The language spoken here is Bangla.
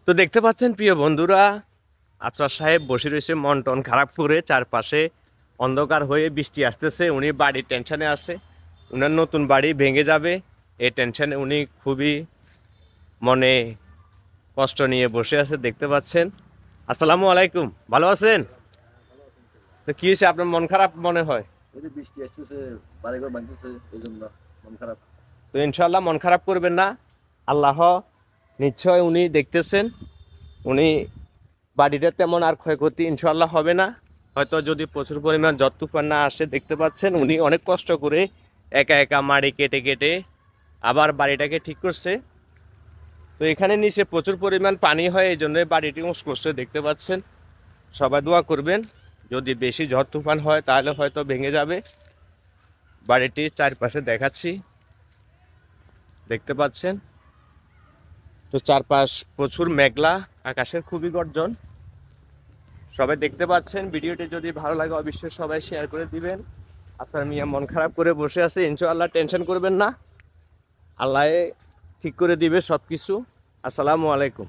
তো দেখতে পাচ্ছেন প্রিয় বন্ধুরা, আফসার সাহেব বসে রয়েছে মন টন খারাপ করে। চারপাশে অন্ধকার হয়ে বৃষ্টি আসতেছে, উনি বাড়ির টেনশনে আছে। উনার নতুন বাড়ি ভেঙে যাবে এই টেনশনে উনি খুবই মনে কষ্ট নিয়ে বসে আছে, দেখতে পাচ্ছেন। আসসালামু আলাইকুম, ভালো আছেন? তো কি হয়েছে, আপনার মন খারাপ মনে হয়? এই যে বৃষ্টি আসতেছে, বাড়িঘর ভাঙতেছে, এই জন্য মন খারাপ। তো ইনশাল্লাহ মন খারাপ করবেন না, আল্লাহ নিশ্চয় উনি দেখতেছেন। উনি বাড়িটা তেমন আর ক্ষয়ক্ষতি ইনশাল্লাহ হবে না। হয়তো যদি প্রচুর পরিমাণ ঝড় তুফান না আসে, দেখতে পাচ্ছেন উনি অনেক কষ্ট করে একা একা মাটি কেটে কেটে আবার বাড়িটাকে ঠিক করছে। তো এখানে নিচে প্রচুর পরিমাণ পানি হয়, এই জন্য বাড়িটি উঁচ করছে, দেখতে পাচ্ছেন। সবাই দোয়া করবেন, যদি বেশি ঝড় তুফান হয় তাহলে হয়তো ভেঙে যাবে। বাড়িটির চারপাশে দেখাচ্ছি, দেখতে পাচ্ছেন। তো চারপাশ প্রচুর মেঘলা, আকাশের খুবই গর্জন। সবাই দেখতে পাচ্ছেন। ভিডিওটি যদি ভালো লাগে অবশ্যই সবাই শেয়ার করে দিবেন। আপনার মিয়া মন খারাপ করে বসে আছে, ইনশাআল্লাহ টেনশন করবেন না, আল্লাহ ঠিক করে দিবে সব কিছু। আসসালামু আলাইকুম।